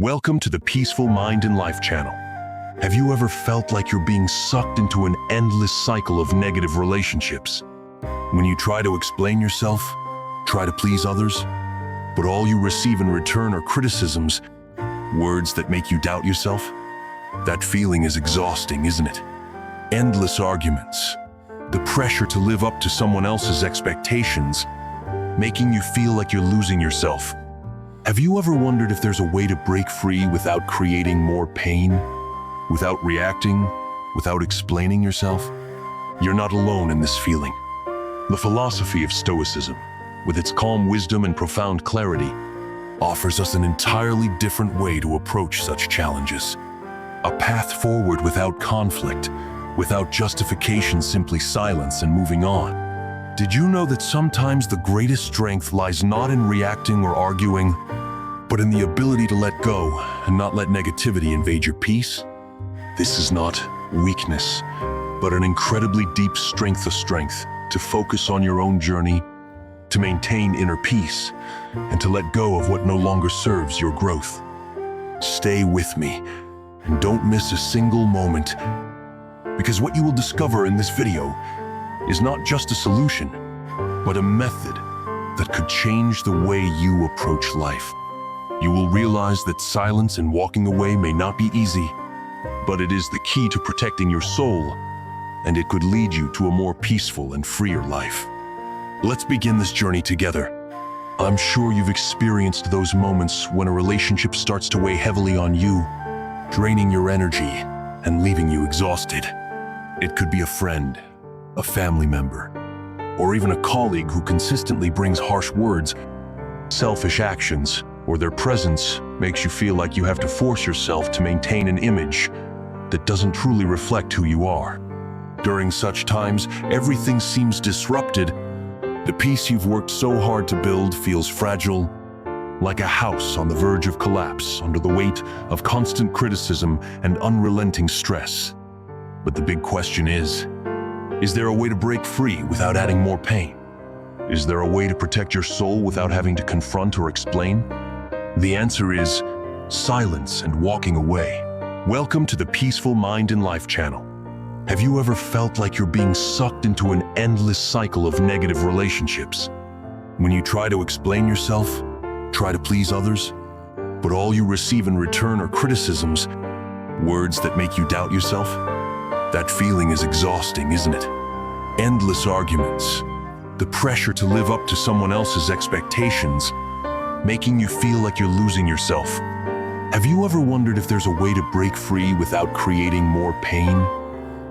Welcome to the Peaceful Mind and Life channel. Have you ever felt like you're being sucked into an endless cycle of negative relationships? When you try to explain yourself, try to please others, but all you receive in return are criticisms, words that make you doubt yourself? That feeling is exhausting, isn't it? Endless arguments, the pressure to live up to someone else's expectations, making you feel like you're losing yourself. Have you ever wondered if there's a way to break free without creating more pain? Without reacting? Without explaining yourself? You're not alone in this feeling. The philosophy of Stoicism, with its calm wisdom and profound clarity, offers us an entirely different way to approach such challenges. A path forward without conflict, without justification, simply silence and moving on. Did you know that sometimes the greatest strength lies not in reacting or arguing, but in the ability to let go and not let negativity invade your peace? This is not weakness, but an incredibly deep strength to focus on your own journey, to maintain inner peace, and to let go of what no longer serves your growth. Stay with me, and don't miss a single moment, because what you will discover in this video is not just a solution, but a method that could change the way you approach life. You will realize that silence and walking away may not be easy, but it is the key to protecting your soul, and it could lead you to a more peaceful and freer life. Let's begin this journey together. I'm sure you've experienced those moments when a relationship starts to weigh heavily on you, draining your energy and leaving you exhausted. It could be a friend, a family member, or even a colleague who consistently brings harsh words, selfish actions, or their presence makes you feel like you have to force yourself to maintain an image that doesn't truly reflect who you are. During such times, everything seems disrupted. The peace you've worked so hard to build feels fragile, like a house on the verge of collapse under the weight of constant criticism and unrelenting stress. But the big question is there a way to break free without adding more pain? Is there a way to protect your soul without having to confront or explain? The answer is silence and walking away. Welcome to the Peaceful Mind and Life channel. Have you ever felt like you're being sucked into an endless cycle of negative relationships? When you try to explain yourself, try to please others, but all you receive in return are criticisms, words that make you doubt yourself? That feeling is exhausting, isn't it? Endless arguments, the pressure to live up to someone else's expectations, making you feel like you're losing yourself. Have you ever wondered if there's a way to break free without creating more pain?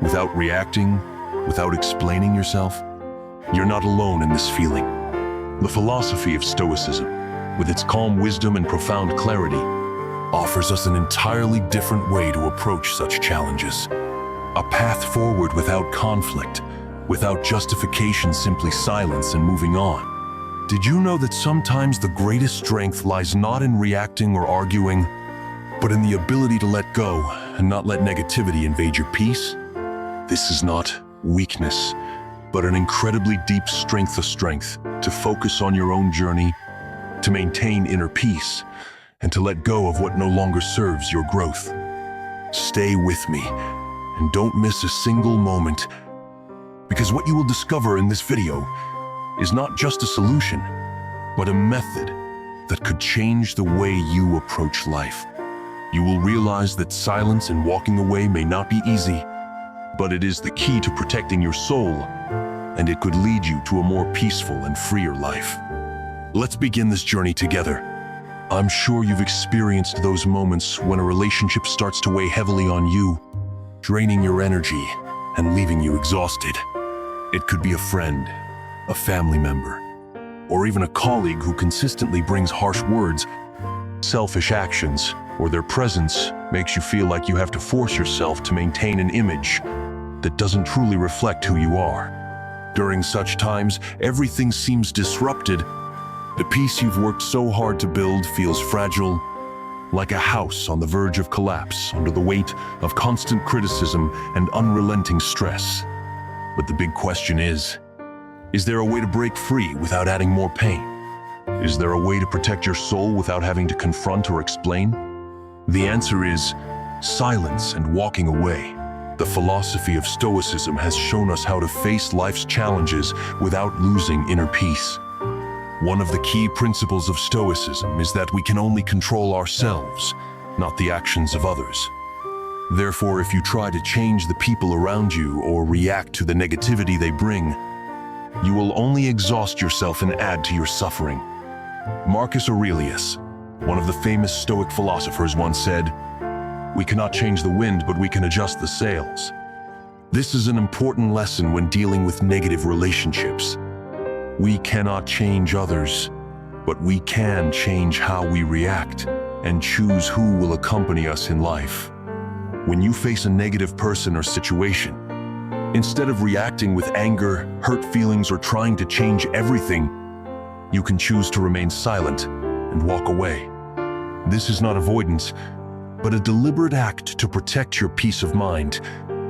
Without reacting? Without explaining yourself? You're not alone in this feeling. The philosophy of Stoicism, with its calm wisdom and profound clarity, offers us an entirely different way to approach such challenges. A path forward without conflict, without justification, simply silence and moving on. Did you know that sometimes the greatest strength lies not in reacting or arguing, but in the ability to let go and not let negativity invade your peace? This is not weakness, but an incredibly deep strength to focus on your own journey, to maintain inner peace, and to let go of what no longer serves your growth. Stay with me, and don't miss a single moment, because what you will discover in this video is not just a solution, but a method that could change the way you approach life. You will realize that silence and walking away may not be easy, but it is the key to protecting your soul, and it could lead you to a more peaceful and freer life. Let's begin this journey together. I'm sure you've experienced those moments when a relationship starts to weigh heavily on you, draining your energy and leaving you exhausted. It could be a friend, a family member, or even a colleague who consistently brings harsh words, selfish actions, or their presence makes you feel like you have to force yourself to maintain an image that doesn't truly reflect who you are. During such times, everything seems disrupted. The peace you've worked so hard to build feels fragile, like a house on the verge of collapse under the weight of constant criticism and unrelenting stress. But the big question is there a way to break free without adding more pain? Is there a way to protect your soul without having to confront or explain? The answer is silence and walking away. The philosophy of Stoicism has shown us how to face life's challenges without losing inner peace. One of the key principles of Stoicism is that we can only control ourselves, not the actions of others. Therefore, if you try to change the people around you or react to the negativity they bring, you will only exhaust yourself and add to your suffering. Marcus Aurelius, one of the famous Stoic philosophers, once said, "We cannot change the wind, but we can adjust the sails." This is an important lesson when dealing with negative relationships. We cannot change others, but we can change how we react and choose who will accompany us in life. When you face a negative person or situation, instead of reacting with anger, hurt feelings, or trying to change everything, you can choose to remain silent and walk away. This is not avoidance, but a deliberate act to protect your peace of mind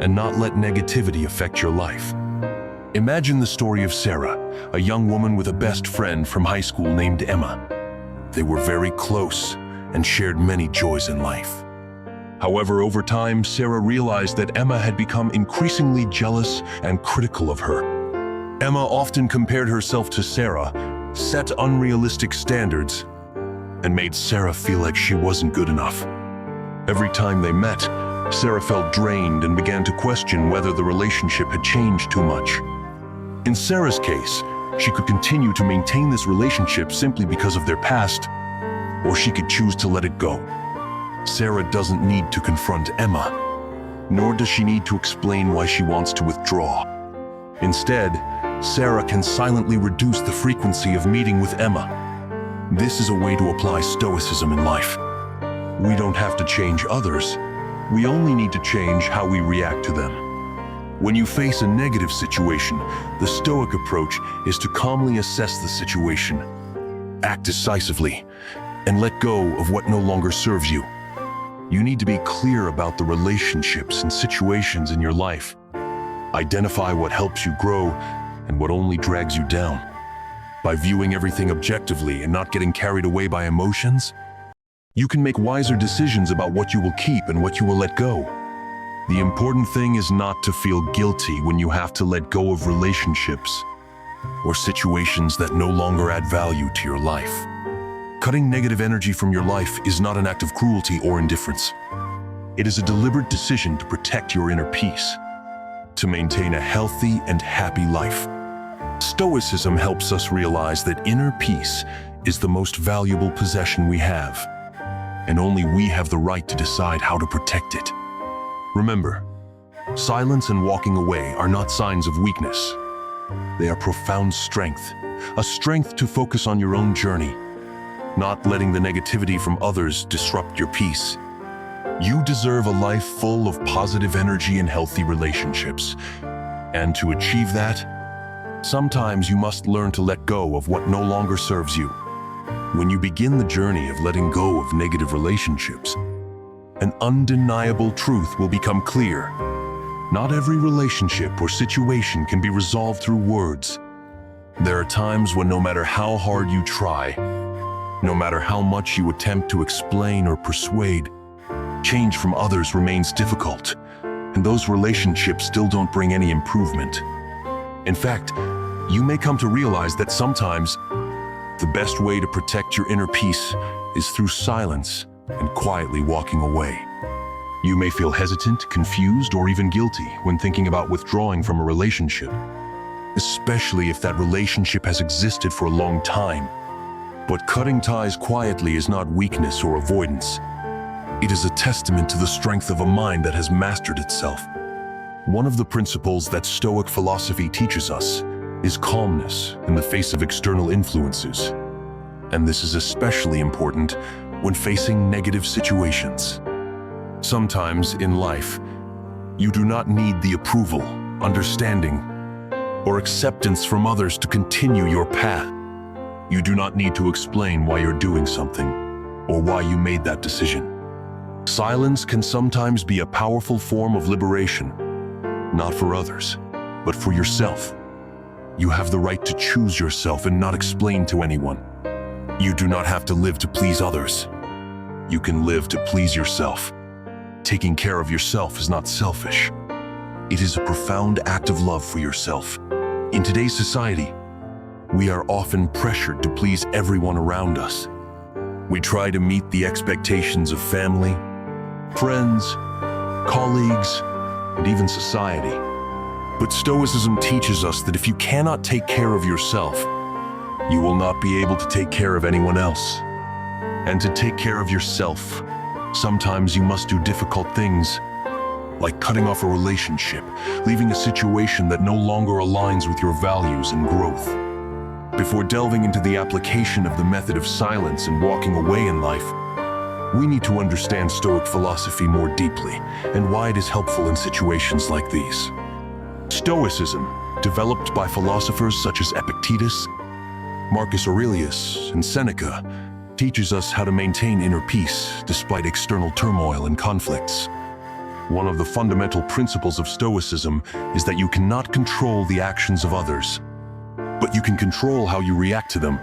and not let negativity affect your life. Imagine the story of Sarah, a young woman with a best friend from high school named Emma. They were very close and shared many joys in life. However, over time, Sarah realized that Emma had become increasingly jealous and critical of her. Emma often compared herself to Sarah, set unrealistic standards, and made Sarah feel like she wasn't good enough. Every time they met, Sarah felt drained and began to question whether the relationship had changed too much. In Sarah's case, she could continue to maintain this relationship simply because of their past, or she could choose to let it go. Sarah doesn't need to confront Emma, nor does she need to explain why she wants to withdraw. Instead, Sarah can silently reduce the frequency of meeting with Emma. This is a way to apply Stoicism in life. We don't have to change others. We only need to change how we react to them. When you face a negative situation, the Stoic approach is to calmly assess the situation, act decisively, and let go of what no longer serves you. You need to be clear about the relationships and situations in your life. Identify what helps you grow and what only drags you down. By viewing everything objectively and not getting carried away by emotions, you can make wiser decisions about what you will keep and what you will let go. The important thing is not to feel guilty when you have to let go of relationships or situations that no longer add value to your life. Cutting negative energy from your life is not an act of cruelty or indifference. It is a deliberate decision to protect your inner peace, to maintain a healthy and happy life. Stoicism helps us realize that inner peace is the most valuable possession we have, and only we have the right to decide how to protect it. Remember, silence and walking away are not signs of weakness. They are profound strength, a strength to focus on your own journey, not letting the negativity from others disrupt your peace. You deserve a life full of positive energy and healthy relationships. And to achieve that, sometimes you must learn to let go of what no longer serves you. When you begin the journey of letting go of negative relationships, an undeniable truth will become clear. Not every relationship or situation can be resolved through words. There are times when no matter how hard you try, no matter how much you attempt to explain or persuade, change from others remains difficult, and those relationships still don't bring any improvement. In fact, you may come to realize that sometimes the best way to protect your inner peace is through silence and quietly walking away. You may feel hesitant, confused, or even guilty when thinking about withdrawing from a relationship, especially if that relationship has existed for a long time. But cutting ties quietly is not weakness or avoidance. It is a testament to the strength of a mind that has mastered itself. One of the principles that Stoic philosophy teaches us is calmness in the face of external influences. And this is especially important when facing negative situations. Sometimes in life, you do not need the approval, understanding, or acceptance from others to continue your path. You do not need to explain why you're doing something or why you made that decision. Silence can sometimes be a powerful form of liberation, not for others, but for yourself. You have the right to choose yourself and not explain to anyone. You do not have to live to please others. You can live to please yourself. Taking care of yourself is not selfish. It is a profound act of love for yourself. In today's society, we are often pressured to please everyone around us. We try to meet the expectations of family, friends, colleagues, and even society. But Stoicism teaches us that if you cannot take care of yourself, you will not be able to take care of anyone else. And to take care of yourself, sometimes you must do difficult things, like cutting off a relationship, leaving a situation that no longer aligns with your values and growth. Before delving into the application of the method of silence and walking away in life, we need to understand Stoic philosophy more deeply and why it is helpful in situations like these. Stoicism, developed by philosophers such as Epictetus, Marcus Aurelius, and Seneca, teaches us how to maintain inner peace despite external turmoil and conflicts. One of the fundamental principles of Stoicism is that you cannot control the actions of others, but you can control how you react to them.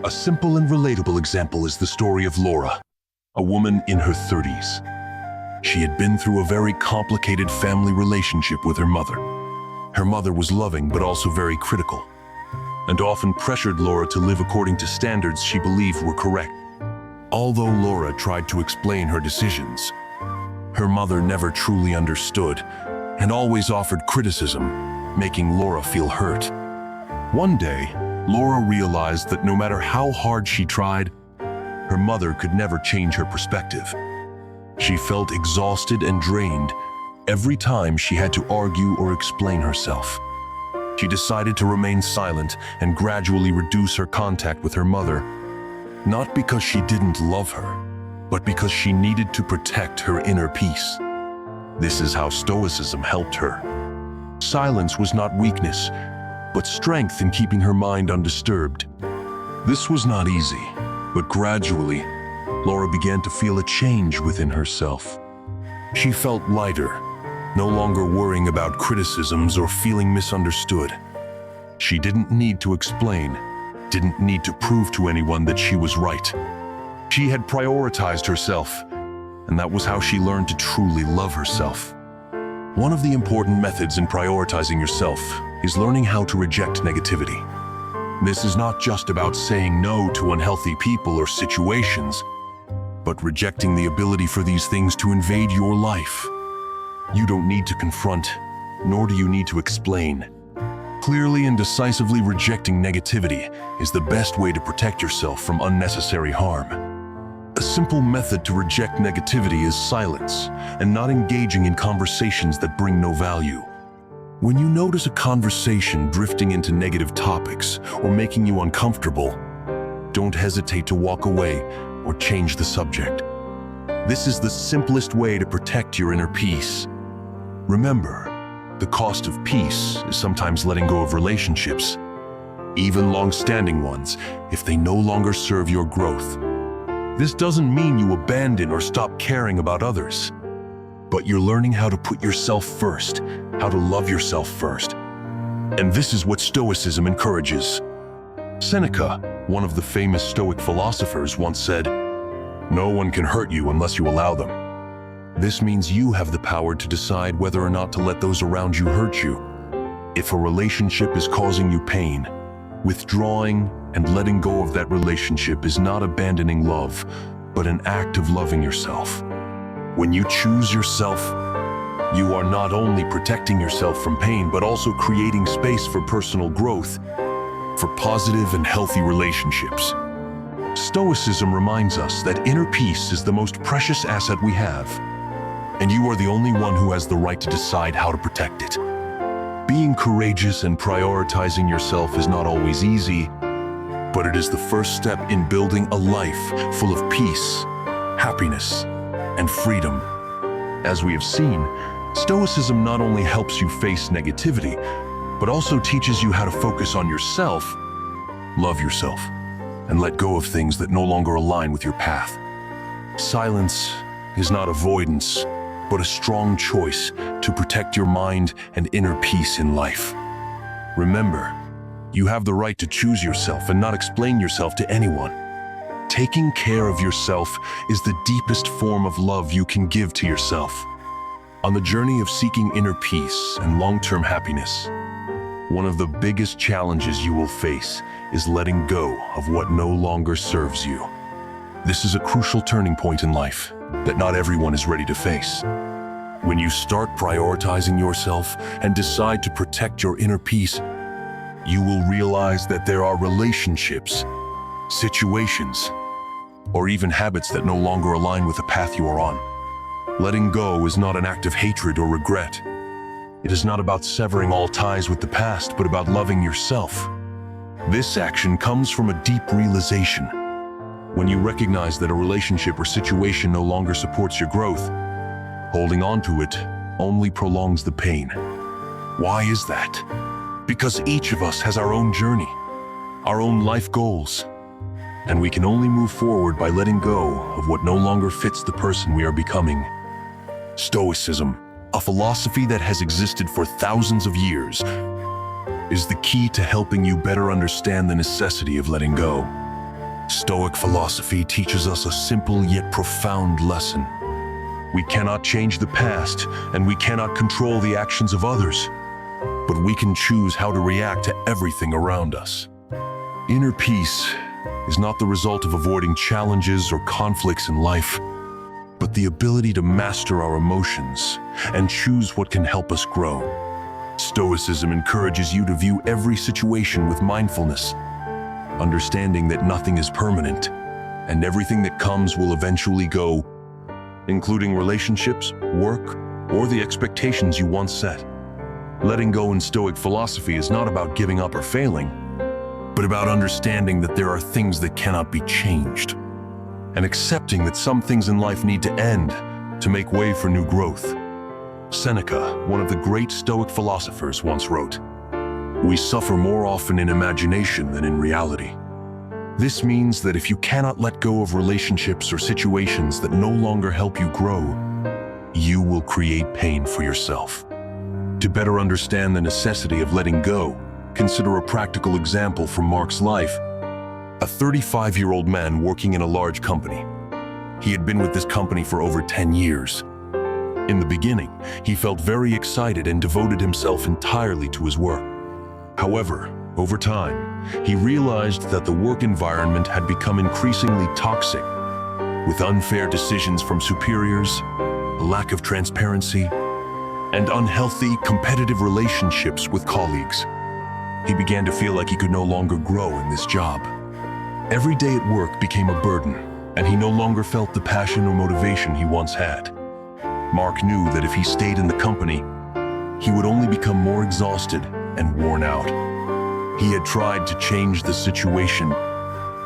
A simple and relatable example is the story of Laura, a woman in her 30s. She had been through a very complicated family relationship with her mother. Her mother was loving but also very critical, and often pressured Laura to live according to standards she believed were correct. Although Laura tried to explain her decisions, her mother never truly understood and always offered criticism, making Laura feel hurt. One day, Laura realized that no matter how hard she tried, her mother could never change her perspective. She felt exhausted and drained every time she had to argue or explain herself. She decided to remain silent and gradually reduce her contact with her mother, not because she didn't love her, but because she needed to protect her inner peace. This is how Stoicism helped her. Silence was not weakness, but strength in keeping her mind undisturbed. This was not easy, but gradually, Laura began to feel a change within herself. She felt lighter, no longer worrying about criticisms or feeling misunderstood. She didn't need to explain, didn't need to prove to anyone that she was right. She had prioritized herself, and that was how she learned to truly love herself. One of the important methods in prioritizing yourself is learning how to reject negativity. This is not just about saying no to unhealthy people or situations, but rejecting the ability for these things to invade your life. You don't need to confront, nor do you need to explain. Clearly and decisively rejecting negativity is the best way to protect yourself from unnecessary harm. A simple method to reject negativity is silence and not engaging in conversations that bring no value. When you notice a conversation drifting into negative topics or making you uncomfortable, don't hesitate to walk away or change the subject. This is the simplest way to protect your inner peace. Remember, the cost of peace is sometimes letting go of relationships, even long-standing ones, if they no longer serve your growth. This doesn't mean you abandon or stop caring about others, but you're learning how to put yourself first, how to love yourself first. And this is what Stoicism encourages. Seneca, one of the famous Stoic philosophers, once said, "No one can hurt you unless you allow them." This means you have the power to decide whether or not to let those around you hurt you. If a relationship is causing you pain, withdrawing and letting go of that relationship is not abandoning love, but an act of loving yourself. When you choose yourself, you are not only protecting yourself from pain, but also creating space for personal growth, for positive and healthy relationships. Stoicism reminds us that inner peace is the most precious asset we have, and you are the only one who has the right to decide how to protect it. Being courageous and prioritizing yourself is not always easy, but it is the first step in building a life full of peace, happiness, and freedom. As we have seen, Stoicism not only helps you face negativity, but also teaches you how to focus on yourself, love yourself, and let go of things that no longer align with your path. Silence is not avoidance, but a strong choice to protect your mind and inner peace in life. Remember, you have the right to choose yourself and not explain yourself to anyone. Taking care of yourself is the deepest form of love you can give to yourself. On the journey of seeking inner peace and long-term happiness, one of the biggest challenges you will face is letting go of what no longer serves you. This is a crucial turning point in life that not everyone is ready to face. When you start prioritizing yourself and decide to protect your inner peace, you will realize that there are relationships, situations, or even habits that no longer align with the path you are on. Letting go is not an act of hatred or regret. It is not about severing all ties with the past, but about loving yourself. This action comes from a deep realization. When you recognize that a relationship or situation no longer supports your growth, holding on to it only prolongs the pain. Why is that? Because each of us has our own journey, our own life goals, and we can only move forward by letting go of what no longer fits the person we are becoming. Stoicism, a philosophy that has existed for thousands of years, is the key to helping you better understand the necessity of letting go. Stoic philosophy teaches us a simple yet profound lesson. We cannot change the past, and we cannot control the actions of others, but we can choose how to react to everything around us. Inner peace is not the result of avoiding challenges or conflicts in life, but the ability to master our emotions and choose what can help us grow. Stoicism encourages you to view every situation with mindfulness, understanding that nothing is permanent and everything that comes will eventually go, including relationships, work, or the expectations you once set. Letting go in Stoic philosophy is not about giving up or failing, but about understanding that there are things that cannot be changed, and accepting that some things in life need to end to make way for new growth. Seneca, one of the great Stoic philosophers, once wrote, "We suffer more often in imagination than in reality." This means that if you cannot let go of relationships or situations that no longer help you grow, you will create pain for yourself. To better understand the necessity of letting go, consider a practical example from Mark's life. A 35-year-old man working in a large company. He had been with this company for over 10 years. In the beginning, he felt very excited and devoted himself entirely to his work. However, over time, he realized that the work environment had become increasingly toxic, with unfair decisions from superiors, a lack of transparency, and unhealthy, competitive relationships with colleagues. He began to feel like he could no longer grow in this job. Every day at work became a burden, and he no longer felt the passion or motivation he once had. Mark knew that if he stayed in the company, he would only become more exhausted and worn out. He had tried to change the situation,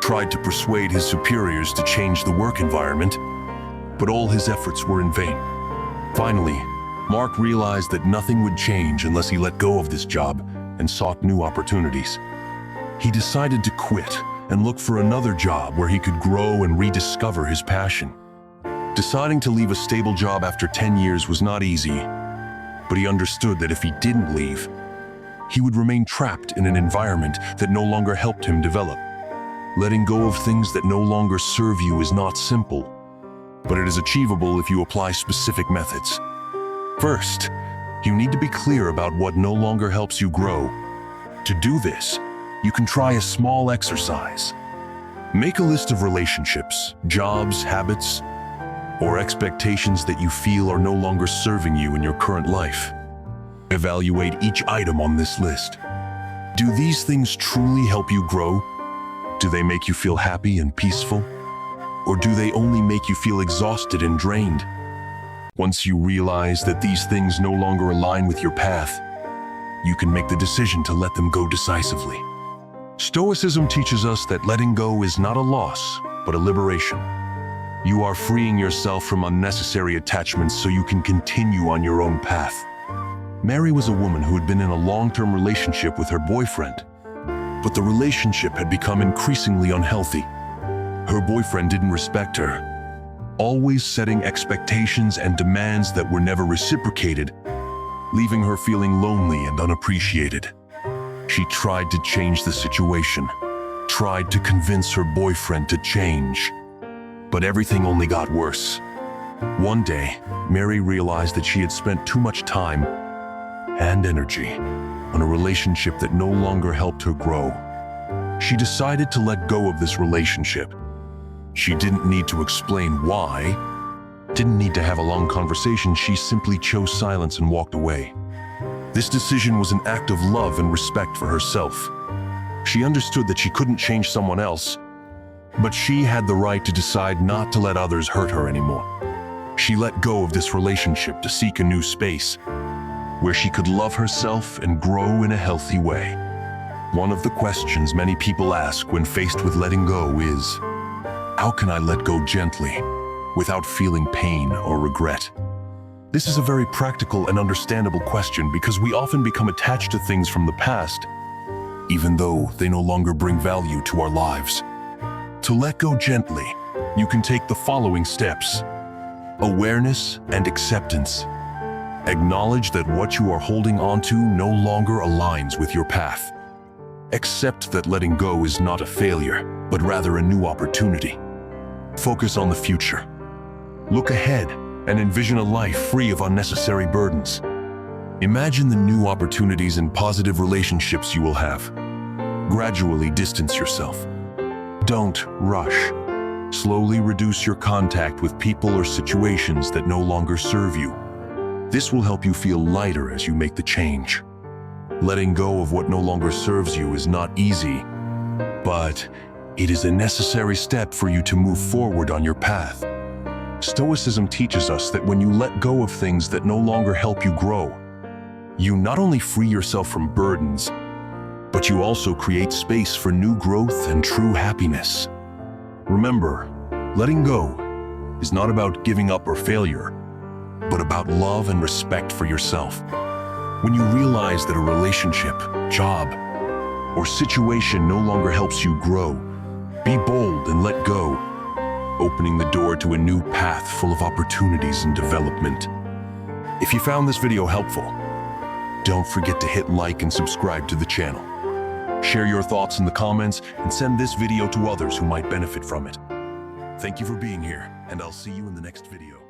tried to persuade his superiors to change the work environment, but all his efforts were in vain. Finally, Mark realized that nothing would change unless he let go of this job and sought new opportunities. He decided to quit and look for another job where he could grow and rediscover his passion. Deciding to leave a stable job after 10 years was not easy, but he understood that if he didn't leave, he would remain trapped in an environment that no longer helped him develop. Letting go of things that no longer serve you is not simple, but it is achievable if you apply specific methods. First, you need to be clear about what no longer helps you grow. To do this, you can try a small exercise. Make a list of relationships, jobs, habits, or expectations that you feel are no longer serving you in your current life. Evaluate each item on this list. Do these things truly help you grow? Do they make you feel happy and peaceful? Or do they only make you feel exhausted and drained? Once you realize that these things no longer align with your path, you can make the decision to let them go decisively. Stoicism teaches us that letting go is not a loss, but a liberation. You are freeing yourself from unnecessary attachments so you can continue on your own path. Mary was a woman who had been in a long-term relationship with her boyfriend, but the relationship had become increasingly unhealthy. Her boyfriend didn't respect her, always setting expectations and demands that were never reciprocated, leaving her feeling lonely and unappreciated. She tried to change the situation, tried to convince her boyfriend to change. But everything only got worse. One day, Mary realized that she had spent too much time and energy on a relationship that no longer helped her grow. She decided to let go of this relationship. She didn't need to explain why, didn't need to have a long conversation. She simply chose silence and walked away. This decision was an act of love and respect for herself. She understood that she couldn't change someone else, but she had the right to decide not to let others hurt her anymore. She let go of this relationship to seek a new space where she could love herself and grow in a healthy way. One of the questions many people ask when faced with letting go is, how can I let go gently without feeling pain or regret? This is a very practical and understandable question because we often become attached to things from the past, even though they no longer bring value to our lives. To let go gently, you can take the following steps. Awareness and acceptance. Acknowledge that what you are holding onto no longer aligns with your path. Accept that letting go is not a failure, but rather a new opportunity. Focus on the future. Look ahead and envision a life free of unnecessary burdens. Imagine the new opportunities and positive relationships you will have. Gradually distance yourself. Don't rush. Slowly reduce your contact with people or situations that no longer serve you. This will help you feel lighter as you make the change. Letting go of what no longer serves you is not easy, but it is a necessary step for you to move forward on your path. Stoicism teaches us that when you let go of things that no longer help you grow, you not only free yourself from burdens, but you also create space for new growth and true happiness. Remember, letting go is not about giving up or failure, but about love and respect for yourself. When you realize that a relationship, job, or situation no longer helps you grow, be bold and let go, opening the door to a new path full of opportunities and development. If you found this video helpful, don't forget to hit like and subscribe to the channel. Share your thoughts in the comments and send this video to others who might benefit from it. Thank you for being here, and I'll see you in the next video.